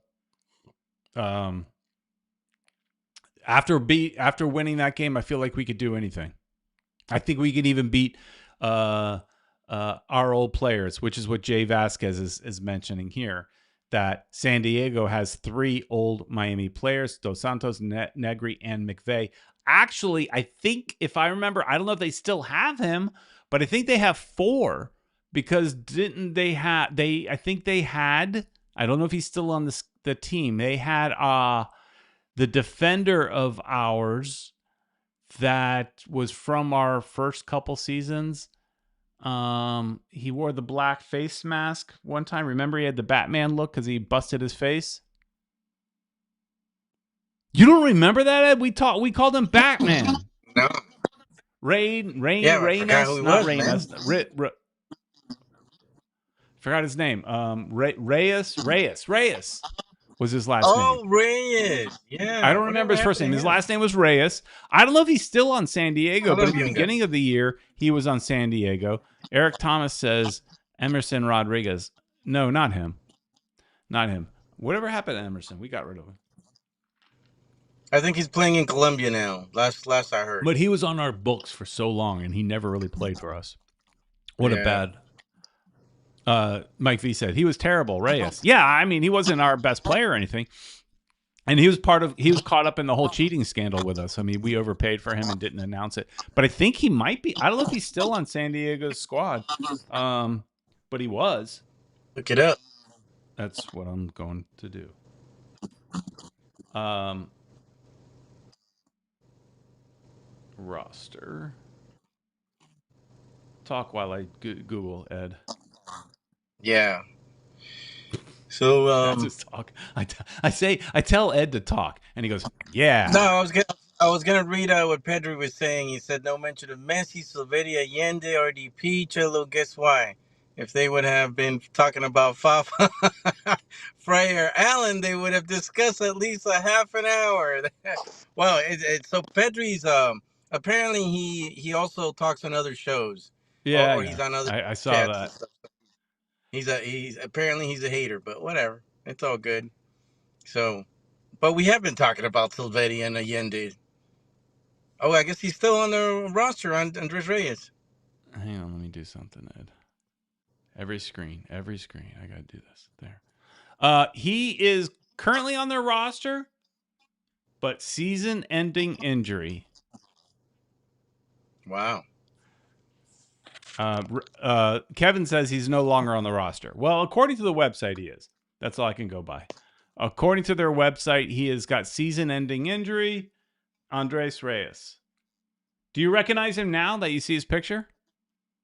after winning that game, I feel like we could do anything. I think we could even beat our old players, which is what Jay Vasquez is mentioning here, that San Diego has 3 old Miami players, Dos Santos, Negri, and McVeigh. Actually, I think, if I remember, I don't know if they still have him, but I think they have 4. Because didn't they have I think they had, I don't know if he's still on the team. They had the defender of ours that was from our first couple seasons. He wore the black face mask one time. Remember, he had the Batman look because he busted his face. You don't remember that, Ed? We called him Batman. No. Reynes, not Reynes. Forgot his name. Reyes was his last name. Oh, Reyes. Yeah. I don't remember his first name. His last name was Reyes. I don't know if he's still on San Diego, but at the beginning of the year, he was on San Diego. Eric Thomas says Emerson Rodriguez. No, not him. Not him. Whatever happened to Emerson? We got rid of him. I think he's playing in Colombia now. Last I heard. But he was on our books for so long, and he never really played for us. What a bad... Mike V said he was terrible. Reyes. Yeah, I mean, he wasn't our best player or anything. And he was caught up in the whole cheating scandal with us. I mean, we overpaid for him and didn't announce it. But I think he might be. I don't know if he's still on San Diego's squad. But he was. Look it up. That's what I'm going to do. Roster. Talk while I Google, Ed. Yeah. So That's his talk. I tell Ed to talk, and he goes, "Yeah." No, I was gonna read what Pedri was saying. He said no mention of Messi, Silveria, Allende, RDP, Chelo. Guess why? If they would have been talking about Fafa, Freyer, Allen, they would have discussed at least a half an hour. Well, so Pedri's apparently he also talks on other shows. Yeah, or he's on other. I saw that. He's apparently he's a hater, but whatever. It's all good. So, but we have been talking about Silvetti and Allende. Oh, I guess he's still on the roster on Andres Reyes. Hang on, let me do something, Ed. Every screen. I gotta do this. There. He is currently on their roster, but season-ending injury. Wow. Kevin says he's no longer on the roster. Well, according to the website, he is. That's all I can go by. According to their website, he has got season-ending injury. Andres Reyes. Do you recognize him now that you see his picture?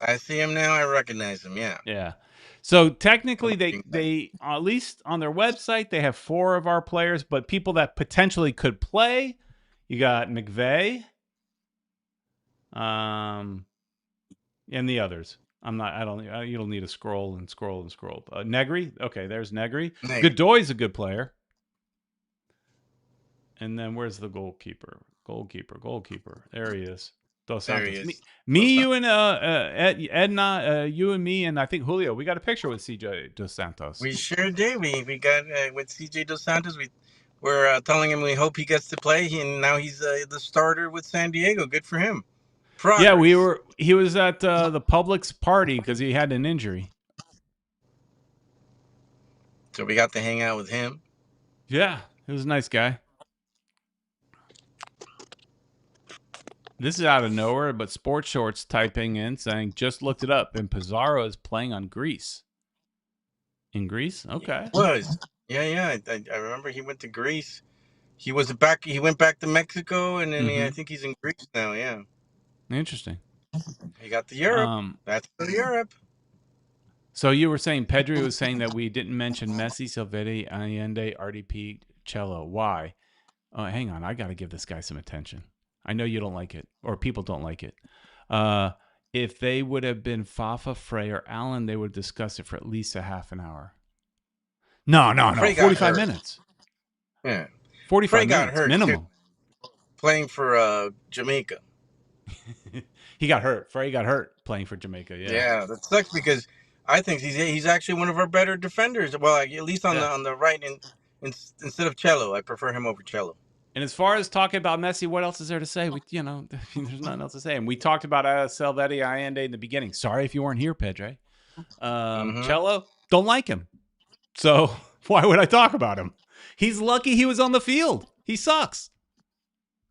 I see him now. I recognize him. Yeah. Yeah. So technically, they at least on their website they have 4 of our players, but people that potentially could play. You got McVeigh. And the others. You don't need to scroll and scroll and scroll. Negri. Okay, there's Negri. Godoy's a good player. And then where's the goalkeeper? Goalkeeper. There he is. Dos Santos. You and Edna, you and me, and I think Julio. We got a picture with CJ Dos Santos. We sure did. We got with CJ Dos Santos. We're telling him we hope he gets to play. And now he's the starter with San Diego. Good for him. Progress. Yeah, he was at the Publix party because he had an injury. So we got to hang out with him. Yeah, he was a nice guy. This is out of nowhere, but Sports Shorts typing in saying, just looked it up, and Pizarro is playing on Greece. In Greece? Okay. He was. Yeah. I remember he went to Greece. He went back to Mexico, and then I think he's in Greece now, yeah. Interesting. He got to Europe. That's for Europe. So you were saying, Pedri was saying that we didn't mention Messi, Silvetti, Allende, RDP, Cello. Why? Oh, hang on. I got to give this guy some attention. I know you don't like it, or people don't like it. If they would have been Fafa, Frey, or Allen, they would discuss it for at least a half an hour. No. 45 minutes. Yeah. 45 Frey minutes, got hurt minimum. Playing for Jamaica. He got hurt. Frey got hurt playing for Jamaica, Yeah, that sucks because I think he's actually one of our better defenders. Well, at least on the right, instead of Cello. I prefer him over Cello. And as far as talking about Messi, what else is there to say? There's nothing else to say. And we talked about Salvetti, Allende in the beginning. Sorry if you weren't here, Pedro. Cello, don't like him. So why would I talk about him? He's lucky he was on the field. He sucks.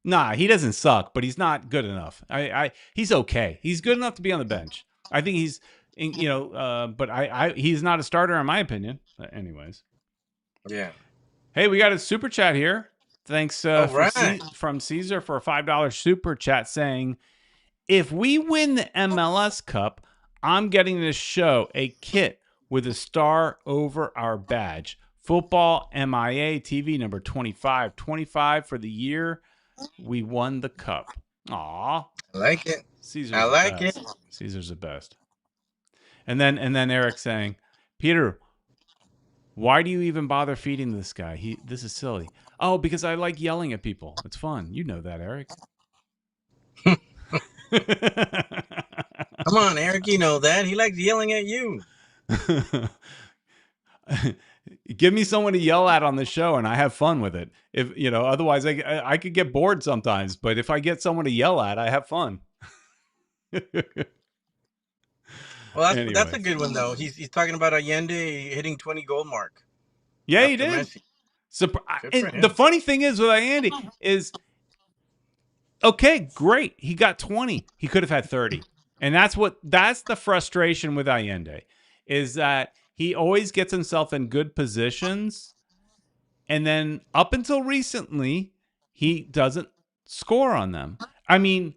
Nah, he doesn't suck, but he's not good enough. He's okay. He's good enough to be on the bench. I think he's, but he's not a starter in my opinion. But anyways. Yeah. Hey, we got a super chat here. Thanks from Caesar for a $5 super chat saying, if we win the MLS Cup, I'm getting this show a kit with a star over our badge. Football MIA TV number 25. 25 for the year we won the cup. Aw. I like it. I like it. Caesar's the best. And then Eric saying, Peter, why do you even bother feeding this guy? This is silly. Oh, because I like yelling at people. It's fun. You know that, Eric. Come on, Eric. You know that. He likes yelling at you. Give me someone to yell at on the show, and I have fun with it. If otherwise, I could get bored sometimes. But if I get someone to yell at, I have fun. Well, that's a good one though. He's talking about Allende hitting 20 goal mark. Yeah, he did. And the funny thing is with Allende is, okay, great. He got 20. He could have had 30. And that's the frustration with Allende, is that he always gets himself in good positions, and then up until recently, he doesn't score on them. I mean,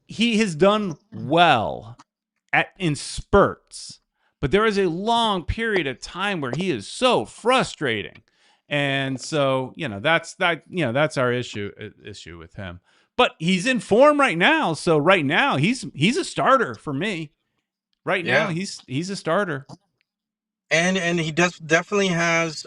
he has done well in spurts, but there is a long period of time where he is so frustrating. And so, that's our issue with him. But he's in form right now, so right now he's a starter for me. Right now he's a starter. And he definitely has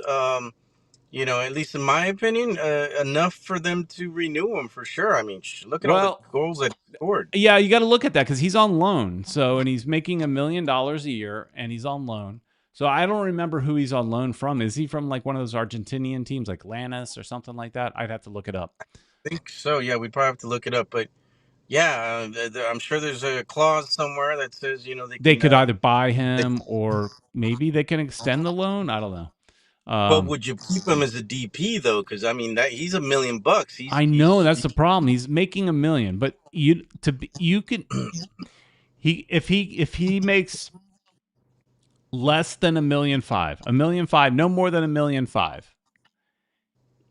at least in my opinion, enough for them to renew him for sure. I mean, look at all the goals that he scored. Yeah, you got to look at that because he's on loan. And he's making $1 million a year, and he's on loan. So I don't remember who he's on loan from. Is he from like one of those Argentinian teams like Lanús or something like that? I'd have to look it up. I think so. Yeah, we'd probably have to look it up. But yeah, I'm sure there's a clause somewhere that says, they could either buy him or maybe they can extend the loan. I don't know. But would you keep him as a DP though? Because I mean, he's $1 million. I know that's the problem. He's making $1 million, but if he makes less than $1.5 million, $1.5 million, no more than $1.5 million,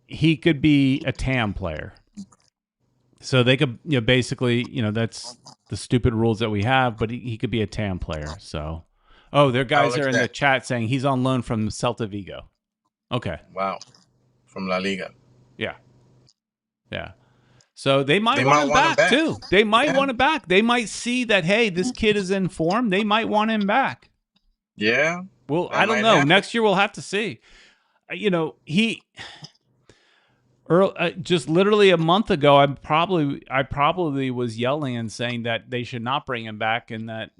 he could be a TAM player. So they could, basically, that's the stupid rules that we have, but he could be a TAM player. So, there guys are in the chat saying he's on loan from Celta Vigo. Okay. Wow. From La Liga. Yeah. So they might They want might him want him back back. too. They might Yeah. want him back. They might see that, hey, this kid is in form. They might want him back. Yeah. Well, That I don't might know. happen. Next year we'll have to see. Just literally a month ago, I probably was yelling and saying that they should not bring him back and that,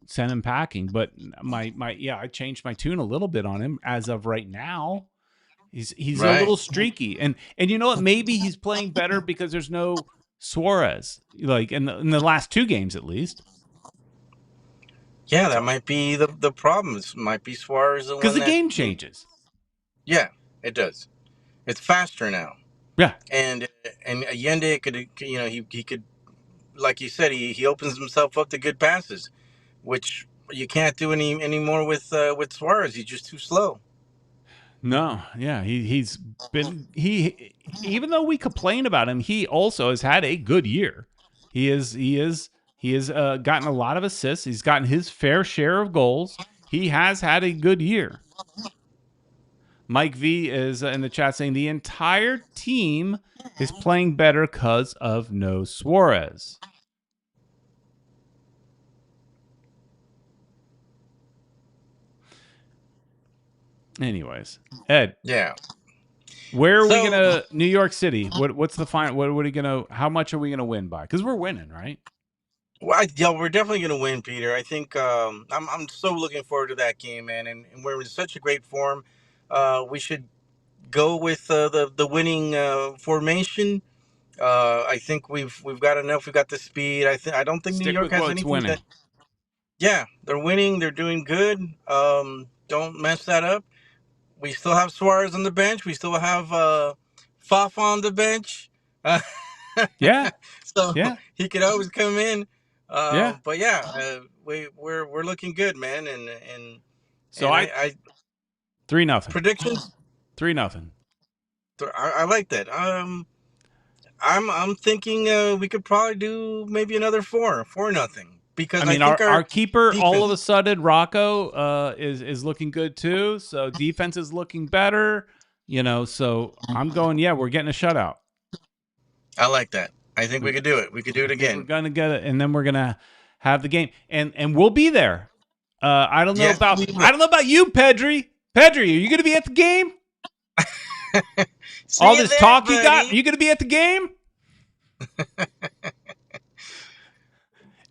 send him packing. But I changed my tune a little bit on him as of right now. He's a Right. little streaky, and you know what? Maybe he's playing better because there's no Suarez, like in the last 2 games at least. Yeah, that might be the problem. It might be Suarez the Because one the that. game changes. Yeah, it does. It's faster now. Yeah. And Allende could, he could, like you said, he opens himself up to good passes, which you can't do anymore with Suarez. He's just too slow. No, yeah, he's been even though we complain about him, he also has had a good year. He has gotten a lot of assists. He's gotten his fair share of goals. He has had a good year. Mike V is in the chat saying the entire team is playing better because of no Suarez. Anyways, Ed. Yeah. Where are we gonna? New York City. What's the fine? What are you gonna? How much are we gonna win by? Because we're winning, right? Well, we're definitely going to win, Peter. I think I'm so looking forward to that game, man. And we're in such a great form. We should go with the winning formation. I think we've got enough. We've got the speed. I don't think New Stick York with has what's anything winning. Yeah, they're winning. They're doing good. Don't mess that up. We still have Suarez on the bench. We still have Fafa on the bench. Yeah, So yeah, he could always come in. yeah. But yeah, we're looking good, man. And So I 3-0 predictions. 3-0. I like that. I'm thinking we could probably do maybe another 4-0 because I mean, think our keeper defense, all of a sudden Rocco is looking good too. So defense is looking better. So I'm going. Yeah, we're getting a shutout. I like that. I think we could do it. We could do it again. We're gonna get it, and then we're gonna have the game, and we'll be there. I don't know Yes, about we will. I don't know about you, Pedri. Pedri, are you gonna be at the game? See All you this there, talk you buddy. got, are you gonna be at the game?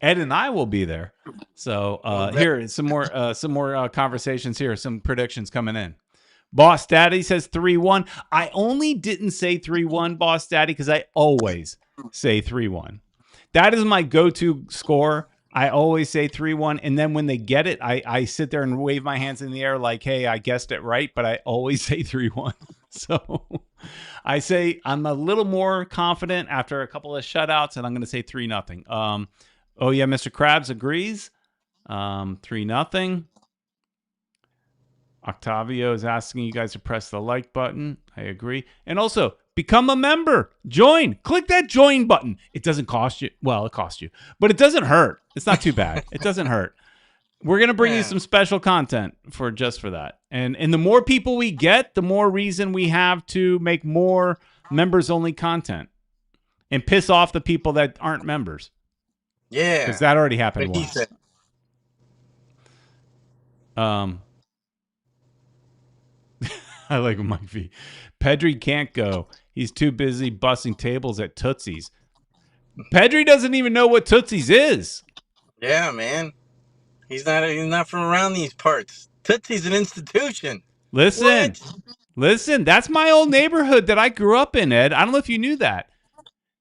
Ed and I will be there. So here some more conversations here. Some predictions coming in. Boss Daddy says 3-1. I only didn't say 3-1, Boss Daddy, because I always say 3-1. That is my go-to score. I always say 3-1. And then when they get it, I sit there and wave my hands in the air like, hey, I guessed it right. But I always say 3-1. So I say I'm a little more confident after a couple of shutouts, and I'm going to say 3-0. Oh, yeah, Mr. Krabs agrees. 3-0. Octavio is asking you guys to press the like button. I agree. And also, become a member. Join. Click that join button. It doesn't cost you. Well, it costs you. But it doesn't hurt. It's not too bad. It doesn't hurt. We're going to bring you some special content for that. And the more people we get, the more reason we have to make more members-only content. And piss off the people that aren't members. Yeah. Because that already happened Like he once. said. I like Mike V. Pedri can't go. He's too busy bussing tables at Tootsie's. Pedri doesn't even know what Tootsie's is. Yeah, man. He's not from around these parts. Tootsie's an institution. Listen, that's my old neighborhood that I grew up in, Ed. I don't know if you knew that.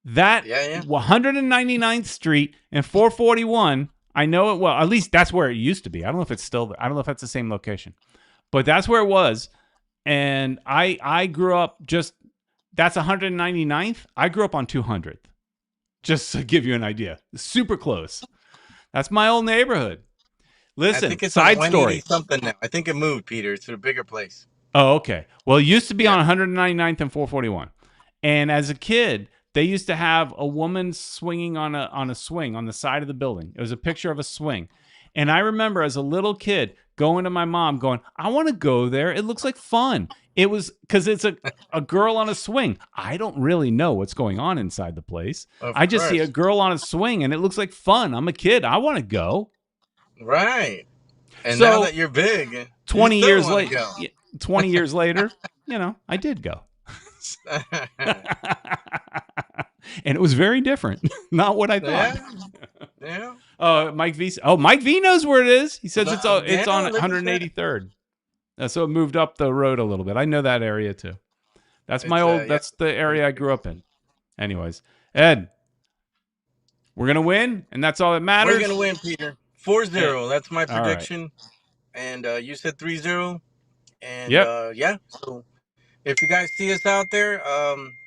That 199th Street and 441, I know it well. At least that's where it used to be. I don't know if it's still there. I don't know if that's the same location. But that's where it was. And I grew up that's 199th. I grew up on 200th. Just to give you an idea. Super close. That's my old neighborhood. Listen, I think it's side on story. Something now. I think it moved, Peter. It's a bigger place. Oh, okay. Well, it used to be on 199th and 441. And as a kid, they used to have a woman swinging on a swing on the side of the building. It was a picture of a swing. And I remember as a little kid going to my mom going, I want to go there. It looks like fun. It was because it's a girl on a swing. I don't really know what's going on inside the place. I just see a girl on a swing and it looks like fun. I'm a kid. I want to go. Right. And So, now that you're big, 20 you still years wanna later, go. 20 years later, I did go. And it was very different. Not what I thought. Yeah. Mike V. Oh, Mike V knows where it is. He says it's on look at that. 183rd. So it moved up the road a little bit. I know that area too. That's that's the area I grew up in. Anyways, Ed, we're going to win, and that's all that matters. We're going to win, Peter. 4-0. That's my All prediction. right. And you said 3-0. And Yep. so if you guys see us out there,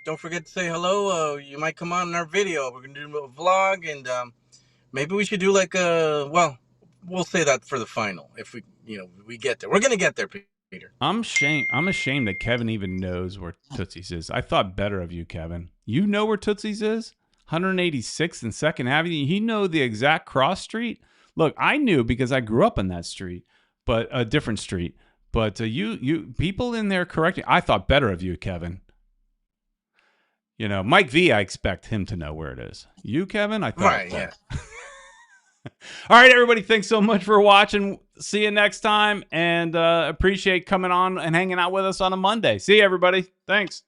don't forget to say hello. You might come on in our video. We're going to do a vlog, and maybe we should do like we'll say that for the final if we get there. We're going to get there, Peter. I'm ashamed that Kevin even knows where Tootsie's is. I thought better of you, Kevin. You know where Tootsie's is? 186th and 2nd Avenue. You know the exact cross street? Look, I knew because I grew up on that street, but a different street. But you people in there correcting. I thought better of you, Kevin. Mike V, I expect him to know where it is. You, Kevin, I thought. Right, yeah. All right, everybody. Thanks so much for watching. See you next time, and appreciate coming on and hanging out with us on a Monday. See you, everybody. Thanks.